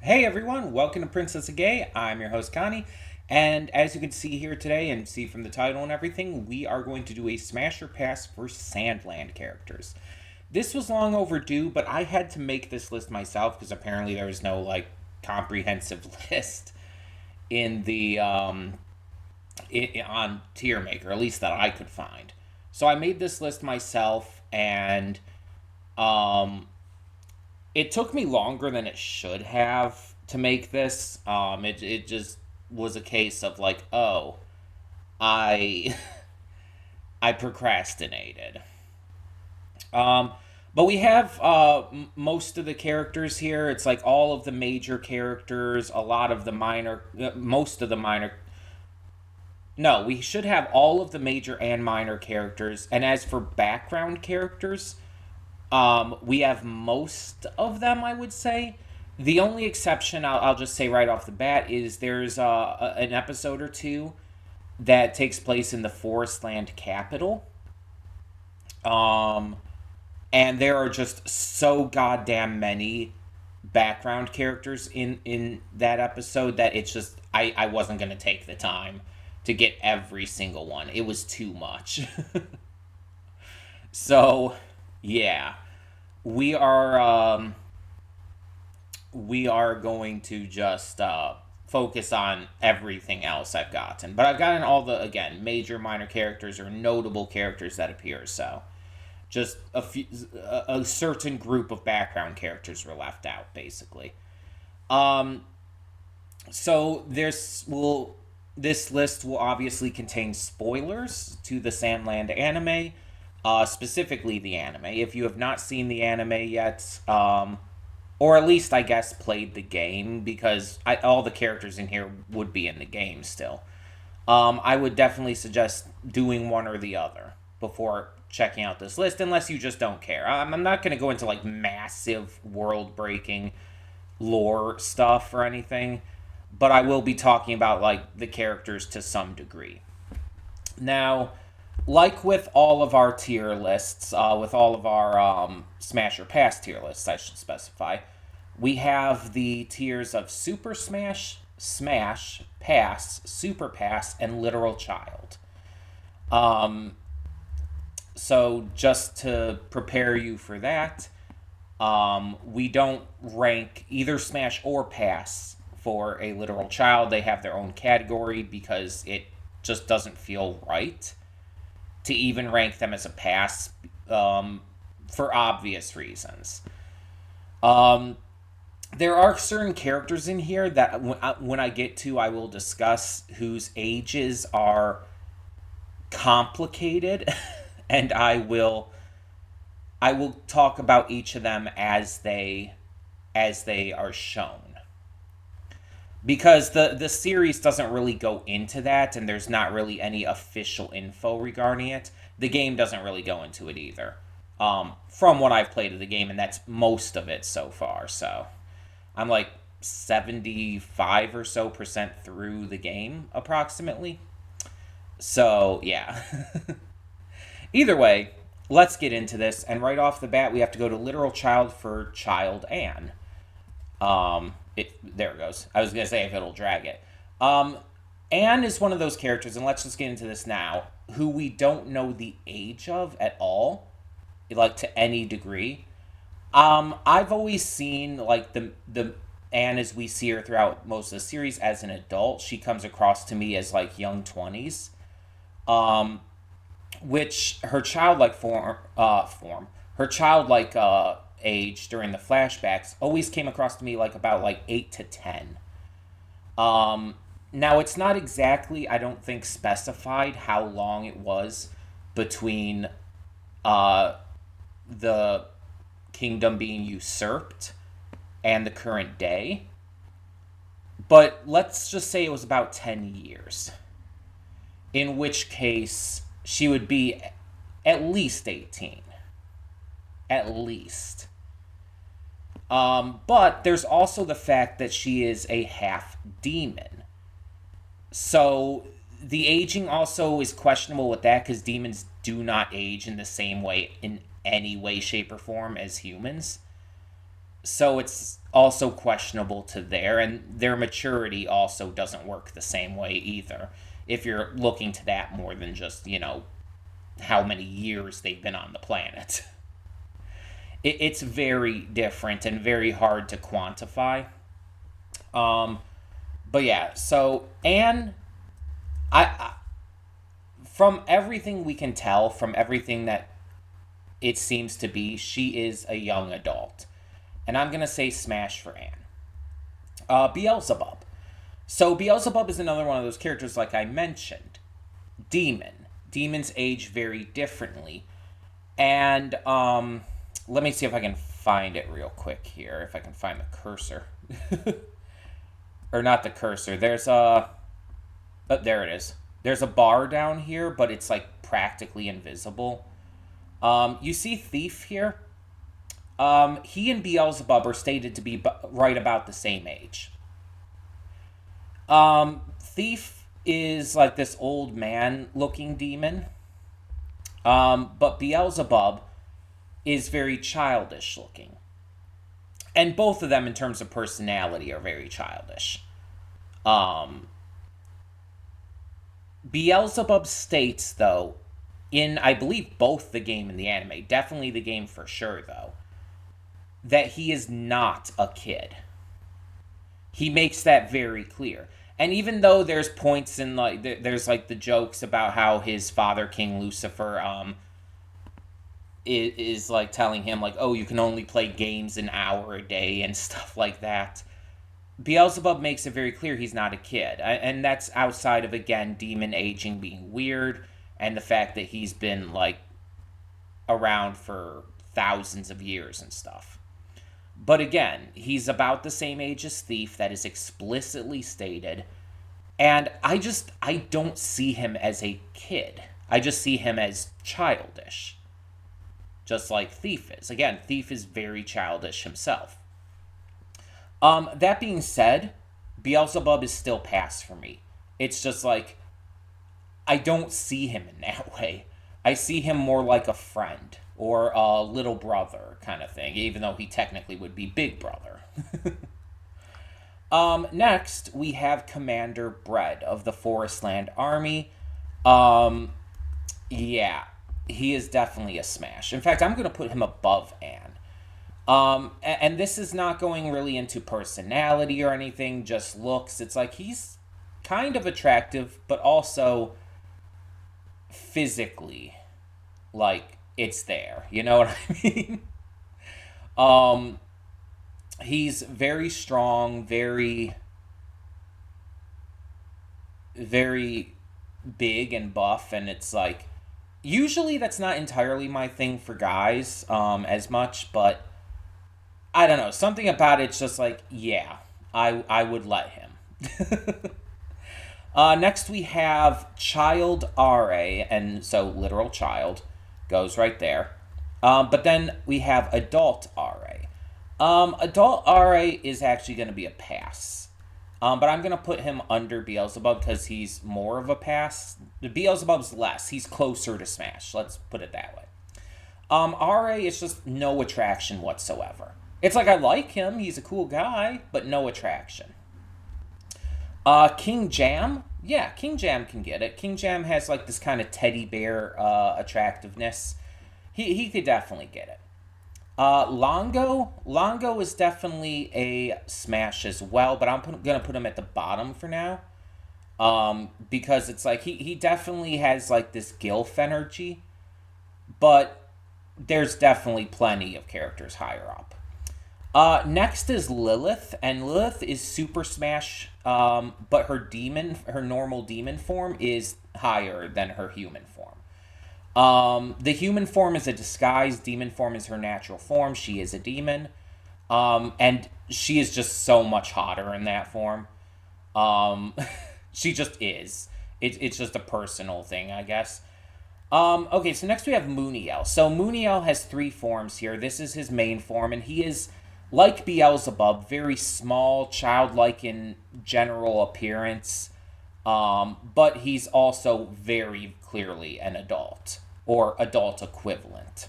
Hey everyone, welcome to Princess of Gay. I'm your host Connie, and as you can see here today and see from the title and everything, we are going to do a smash or pass for Sandland characters. This was long overdue, but I had to make this list myself because apparently there was no comprehensive list in the on Tier Maker, at least that I could find. So I made this list myself, and um, it took me longer than it should have to make this. It just was a case of I I procrastinated. Um, but we have most of the characters here. It's like all of the major characters, a lot of the minor, most of the minor. No, we should have all of the major and minor characters. And as for background characters, we have most of them, I would say. The only exception, I'll just say right off the bat, is there's an episode or two that takes place in the Forestland capital. Um, and there are just so goddamn many background characters in that episode that it's just I wasn't gonna take the time to get every single one. It was too much. So yeah, we are we are going to just focus on everything else I've gotten. But I've gotten all the, again, major, minor characters or notable characters that appear. So just a certain group of background characters were left out, basically. Um, so this list will obviously contain spoilers to the Sandland anime, specifically the anime. If you have not seen the anime yet, or at least I guess played the game, because all the characters in here would be in the game still. I would definitely suggest doing one or the other before checking out this list, unless you just don't care. I'm not going to go into like massive world breaking lore stuff or anything, but I will be talking about like the characters to some degree. Now, like with all of our tier lists, with all of our Smash or Pass tier lists, I should specify, we have the tiers of Super Smash, Smash, Pass, Super Pass, and Literal Child. Um, so just to prepare you for that, we don't rank either Smash or Pass for a Literal Child. They have their own category because it just doesn't feel right to even rank them as a pass, for obvious reasons. Um, there are certain characters in here that when I get to, I will discuss whose ages are complicated, and I will talk about each of them as they are shown, because the series doesn't really go into that, and there's not really any official info regarding it. The game doesn't really go into it either, from what I've played of the game, and that's most of it so far. So I'm like 75 or so percent through the game approximately. So yeah. Either way, let's get into this, and right off the bat we have to go to Literal Child for Child Anne. There it goes. I was gonna say if it'll drag it. Um, Anne is one of those characters, and let's just get into this now, who we don't know the age of at all, like to any degree. I've always seen like the Anne as we see her throughout most of the series as an adult. She comes across to me as like young 20s. Um, which her childlike her childlike age during the flashbacks always came across to me like about like 8 to 10. Now it's not exactly, I don't think, specified how long it was between uh, the kingdom being usurped and the current day, but let's just say it was about 10 years. In which case she would be at least 18. At least. But there's also the fact that she is a half demon. So the aging also is questionable with that, because demons do not age in the same way in any way, shape, or form as humans. So it's also questionable to there, and their maturity also doesn't work the same way either. If you're looking to that more than just, how many years they've been on the planet. It's very different and very hard to quantify. Um, but yeah, so Anne, I from everything we can tell, from everything that it seems to be, she is a young adult. And I'm going to say smash for Anne. Beelzebub. So Beelzebub is another one of those characters, like I mentioned. Demon. Demons age very differently. And let me see if I can find it real quick here. If I can find the cursor. Or not the cursor. There's a... Oh, there it is. There's a bar down here, but it's like practically invisible. You see Thief here? He and Beelzebub are stated to be right about the same age. Thief is like this old man looking demon. But Beelzebub is very childish looking. And both of them, in terms of personality, are very childish. Um, Beelzebub states, though, in, I believe, both the game and the anime, definitely the game for sure, though, that he is not a kid. He makes that very clear. And even though there's points in, like, there's, like, the jokes about how his father, King Lucifer, is like, telling him, like, oh, you can only play games an hour a day and stuff like that. Beelzebub makes it very clear he's not a kid. And that's outside of, again, demon aging being weird and the fact that he's been, like, around for thousands of years and stuff. But again, he's about the same age as Thief, that is explicitly stated. And I don't see him as a kid. I just see him as childish. Just like Thief is. Again, Thief is very childish himself. That being said, Beelzebub is still pass for me. It's just like, I don't see him in that way. I see him more like a friend or a little brother kind of thing, even though he technically would be big brother. Next, we have Commander Bread of the Forestland Army. Yeah, he is definitely a smash. In fact, I'm going to put him above Anne. And this is not going really into personality or anything, just looks. It's like he's kind of attractive, but also physically, like, it's there. You know what I mean? Um, he's very strong, very big and buff, and it's like, usually that's not entirely my thing for guys, as much, but I don't know, something about it's just like, yeah, I would let him. Next we have Child RA, and so literal child goes right there. But then we have Adult RA. Adult RA is actually going to be a pass. But I'm going to put him under Beelzebub because he's more of a pass. The Beelzebub's less. He's closer to Smash. Let's put it that way. RA is just no attraction whatsoever. It's like I like him. He's a cool guy, but no attraction. King Jam. Yeah, King Jam can get it. King Jam has like this kind of teddy bear attractiveness. He could definitely get it. Longo is definitely a smash as well, but I'm going to put him at the bottom for now. Because it's like he definitely has like this Gilf energy, but there's definitely plenty of characters higher up. Next is Lilith, and Lilith is Super Smash, but her normal demon form is higher than her human form. The human form is a disguise, demon form is her natural form, she is a demon, and she is just so much hotter in that form. She just is. It's just a personal thing, I guess. Okay, so next we have Mooniel. So Mooniel has 3 forms here. This is his main form, and he is, like Beelzebub, very small, childlike in general appearance, but he's also very clearly an adult, or adult equivalent.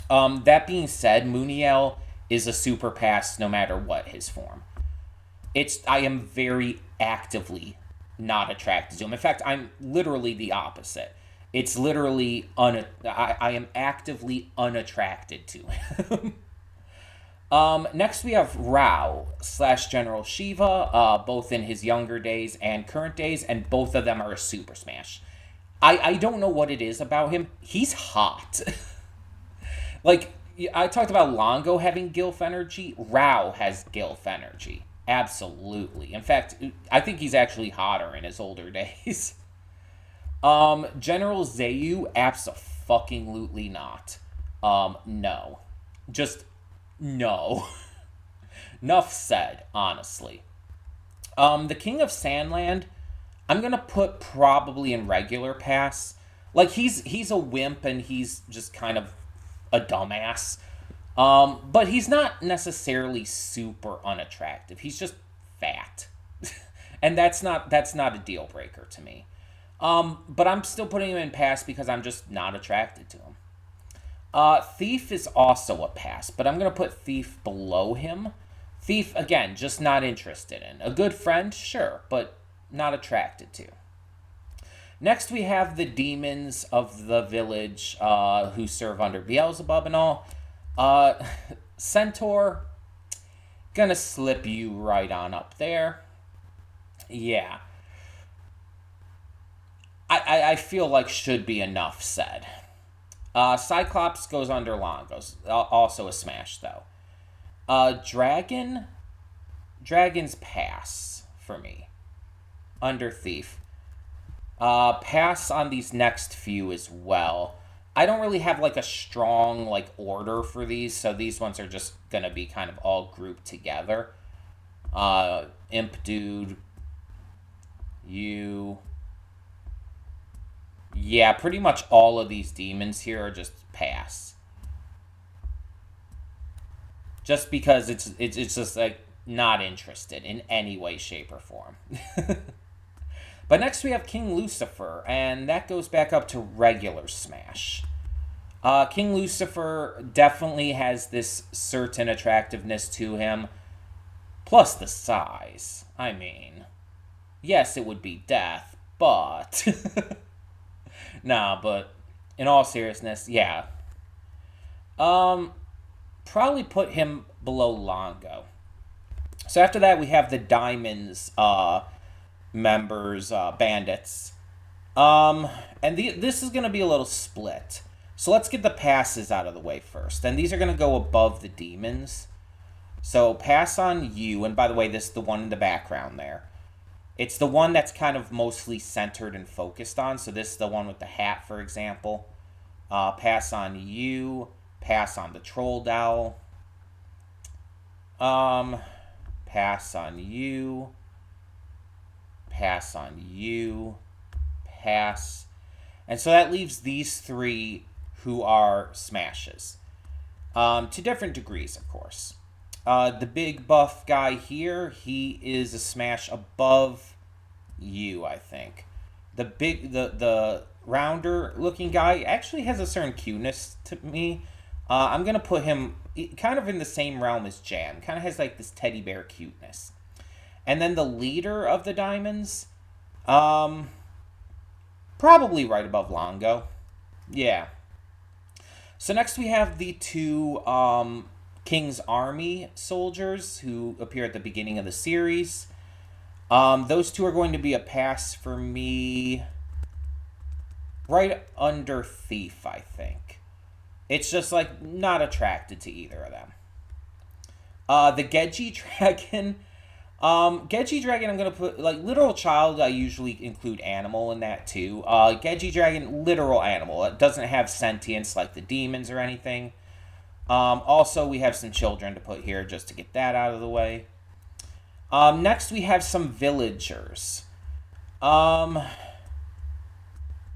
That being said, Mooniel is a super pass no matter what his form. I am very actively not attracted to him. In fact, I'm literally the opposite. It's literally, I am actively unattracted to him. Next we have Rao / General Shiva, both in his younger days and current days, and both of them are a super smash. I don't know what it is about him. He's hot. Like, I talked about Longo having Gilf energy. Rao has Gilf energy. Absolutely. In fact, I think he's actually hotter in his older days. General Zayu, abso-fucking-lutely not. No. Just, no. Enough said, honestly. The King of Sandland, I'm gonna put probably in regular pass. Like, he's a wimp and he's just kind of a dumbass. But he's not necessarily super unattractive. He's just fat. And that's not a deal breaker to me. But I'm still putting him in pass because I'm just not attracted to him. Thief is also a pass, but I'm going to put Thief below him. Thief, again, just not interested in. A good friend, sure, but not attracted to. Next, we have the demons of the village who serve under Beelzebub and all. Centaur, gonna slip you right on up there. Yeah. I feel like should be enough said. Cyclops goes under Longos. Also a smash, though. Dragon's pass for me. Under Thief. Pass on these next few as well. I don't really have like a strong like order for these, so these ones are just gonna be kind of all grouped together. Imp Dude, you. Yeah, pretty much all of these demons here are just pass. Just because it's just like not interested in any way, shape, or form. But next we have King Lucifer, and that goes back up to regular smash. King Lucifer definitely has this certain attractiveness to him, plus the size. I mean, yes, it would be death, but... Nah, but in all seriousness, yeah. Probably put him below Longo. So after that, we have the Diamonds, members, bandits. This is going to be a little split. So let's get the passes out of the way first. And these are going to go above the demons. So pass on you. And by the way, this is the one in the background there. It's the one that's kind of mostly centered and focused on. So this is the one with the hat, for example. Pass on you. Pass on the troll dowel. Pass on you. Pass on you. Pass. And so that leaves these three who are smashes. To different degrees, of course. The big buff guy here, he is a smash above you, I think. The rounder looking guy actually has a certain cuteness to me. I'm going to put him kind of in the same realm as Jan. Kind of has like this teddy bear cuteness. And then the leader of the diamonds, probably right above Longo. Yeah. So next we have the two King's Army soldiers who appear at the beginning of the series. Those two are going to be a pass for me right under Thief, I think. It's just like not attracted to either of them. The Geji Dragon. Geji Dragon, I'm going to put, like, literal child, I usually include animal in that too. Geji Dragon, literal animal. It doesn't have sentience like the demons or anything. Also, we have some children to put here just to get that out of the way. Next, we have some villagers.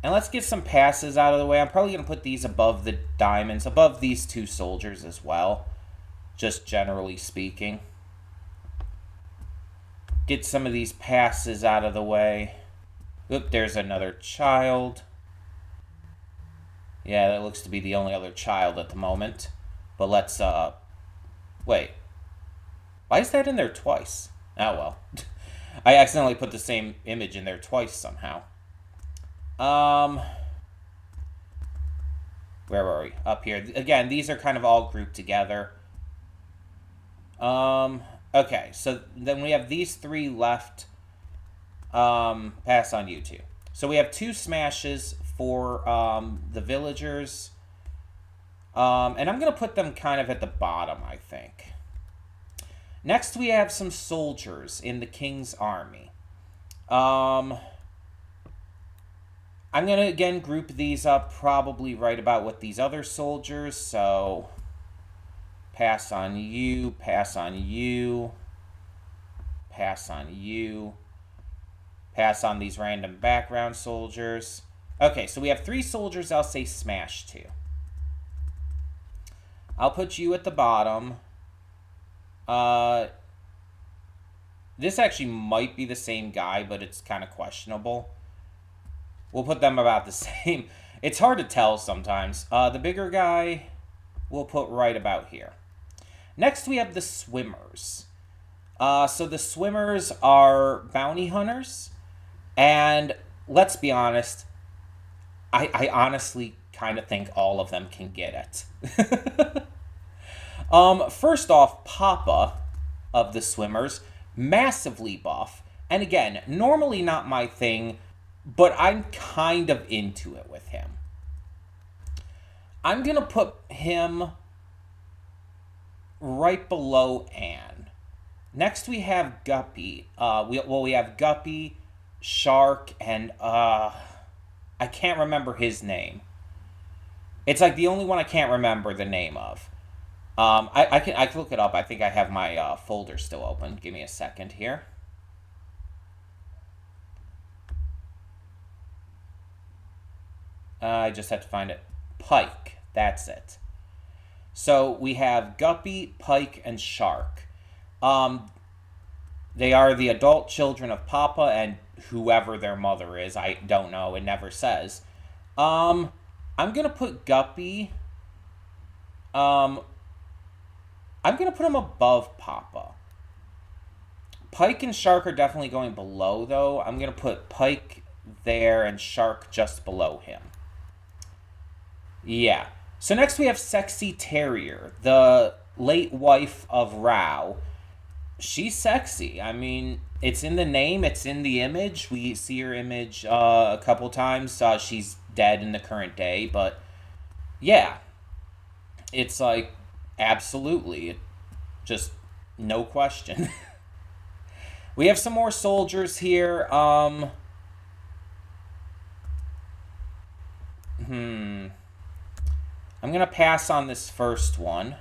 And let's get some passes out of the way. I'm probably going to put these above the diamonds, above these two soldiers as well, just generally speaking. Get some of these passes out of the way. Oop, there's another child. Yeah, that looks to be the only other child at the moment. But let's Wait, why is that in there twice? Oh well. I accidentally put the same image in there twice somehow. Where were we? Up here. Again, these are kind of all grouped together. Okay, so then we have these three left. Pass on you two. So we have 2 smashes for the villagers. And I'm going to put them kind of at the bottom, I think. Next, we have some soldiers in the king's army. I'm going to, again, group these up probably right about with these other soldiers. So, pass on you, pass on you, pass on you, pass on these random background soldiers. Okay, so we have 3 soldiers I'll say smash to. I'll put you at the bottom. This actually might be the same guy, but it's kind of questionable. We'll put them about the same. It's hard to tell sometimes. The bigger guy we'll put right about here. Next, we have the swimmers. So the swimmers are bounty hunters. And let's be honest, I honestly kind of think all of them can get it. First off, Papa of the swimmers, massively buff. And again, normally not my thing, but I'm kind of into it with him. I'm going to put him right below Anne. Next we have Guppy. We have Guppy, Shark, and I can't remember his name. It's like the only one I can't remember the name of. I can look it up. I think I have my folder still open. Give me a second here. I just have to find it. Pike. That's it. So we have Guppy, Pike, and Shark. They are the adult children of Papa and whoever their mother is. I don't know. It never says. I'm going to put Guppy... I'm going to put him above Papa. Pike and Shark are definitely going below, though. I'm going to put Pike there and Shark just below him. Yeah. So next we have Sexy Terrier, the late wife of Rao. She's sexy. I mean, it's in the name. It's in the image. We see her image a couple times. She's dead in the current day, but yeah. It's like... Absolutely. Just no question. We have some more soldiers here. I'm going to pass on this first one.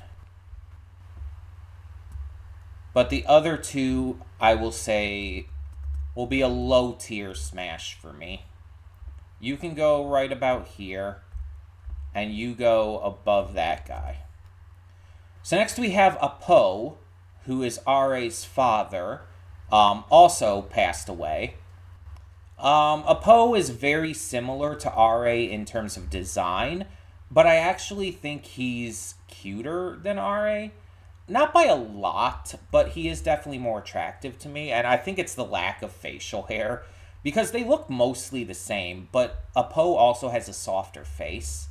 But the other 2, I will say, will be a low tier smash for me. You can go right about here. And you go above that guy. So next we have Apo, who is R.A.'s father, also passed away. Apo is very similar to R.A. in terms of design, but I actually think he's cuter than R.A. Not by a lot, but he is definitely more attractive to me, and I think it's the lack of facial hair, because they look mostly the same, but Apo also has a softer face.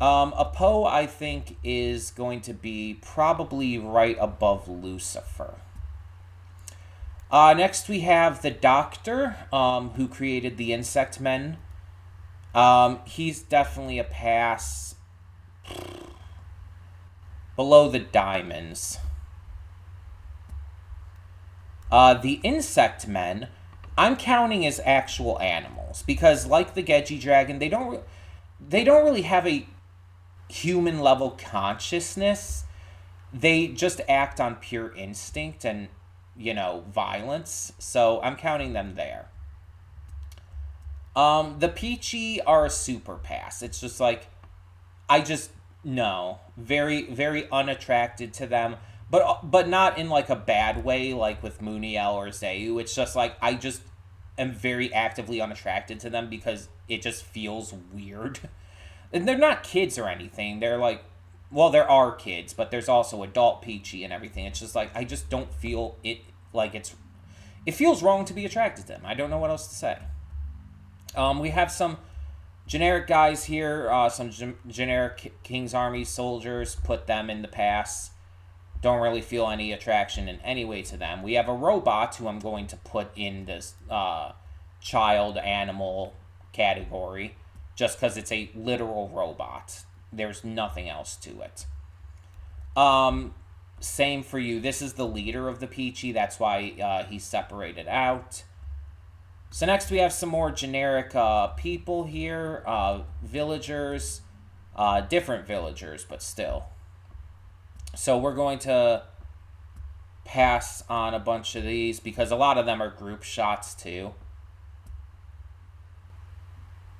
Apo, I think, is going to be probably right above Lucifer. Next, we have the Doctor, who created the Insect Men. He's definitely a pass below the Diamonds. The Insect Men, I'm counting as actual animals, because like the Geji Dragon, they don't really have a human level consciousness. They just act on pure instinct and, violence. So I'm counting them there. The Peachy are a super pass. It's just like, no. Very, very unattracted to them. But not in like a bad way, like with Muniel or Zeu. It's just like, I just am very actively unattracted to them because it just feels weird. And they're not kids or anything. They're like well, there are kids, but there's also adult Peachy and everything. It's just like, I just don't feel it, like it feels wrong to be attracted to them. I don't know what else to say. We have some generic guys here, some generic King's Army soldiers, put them in the pass. Don't really feel any attraction in any way to them. We have a robot who I'm going to put in this child animal category just because it's a literal robot. There's nothing else to it. Same for you. This is the leader of the Peachy. That's why he's separated out. So next we have some more generic people here. Villagers. Different villagers, but still. So we're going to pass on a bunch of these because a lot of them are group shots too.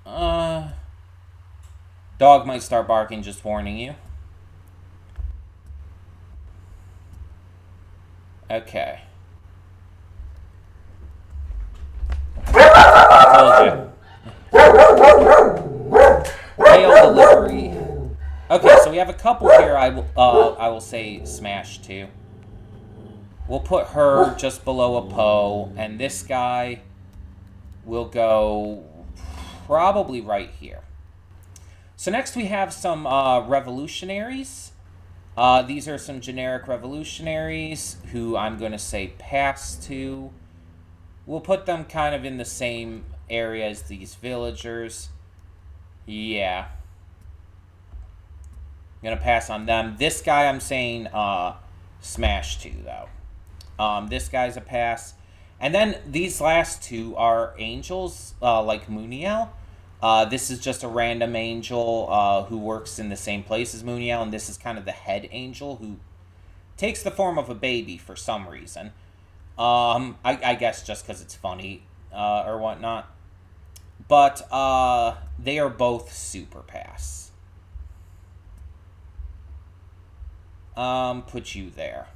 Dog might start barking, just warning you. Okay. Told you. Mail delivery. Okay, so we have a couple here. I will say smash to. We'll put her just below a Poe, and this guy will go probably right here. So next we have some revolutionaries. These are some generic revolutionaries who I'm going to say pass to. We'll put them kind of in the same area as these villagers. Yeah. I'm going to pass on them. This guy I'm saying smash to, though. This guy's a pass. And then these last two are angels, like Muniel. This is just a random angel who works in the same place as Muniel, and this is kind of the head angel who takes the form of a baby for some reason. I guess just because it's funny or whatnot. But they are both super pass. Put you there.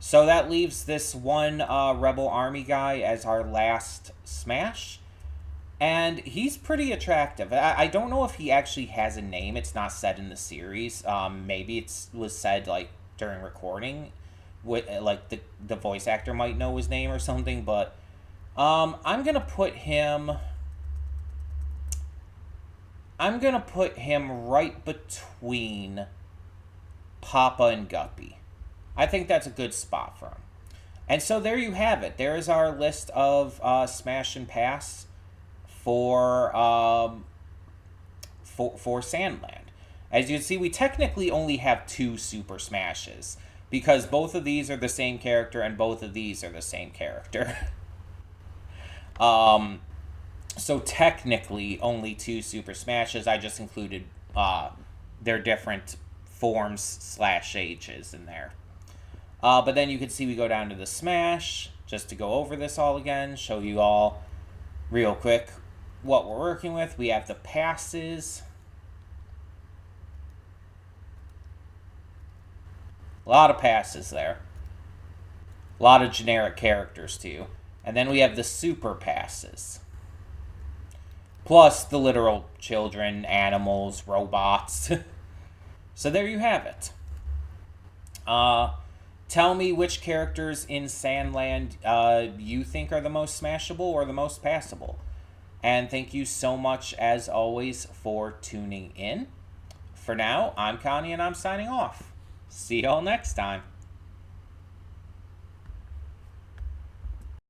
So that leaves this one Rebel Army guy as our last smash. And he's pretty attractive. I don't know if he actually has a name. It's not said in the series. Maybe it was said like during recording. Like the voice actor might know his name or something. But I'm going to put him right between Papa and Guppy. I think that's a good spot for him. And so there you have it. There is our list of smash and pass for Sandland. As you can see, we technically only have 2 super smashes because both of these are the same character and both of these are the same character. So technically only 2 super smashes. I just included their different forms / ages in there. But then you can see we go down to the smash just to go over this all again, show you all real quick what we're working with. We have the passes. A lot of passes there. A lot of generic characters too. And then we have the super passes. Plus the literal children, animals, robots. So there you have it. Tell me which characters in Sandland you think are the most smashable or the most passable. And thank you so much, as always, for tuning in. For now, I'm Connie, and I'm signing off. See y'all next time.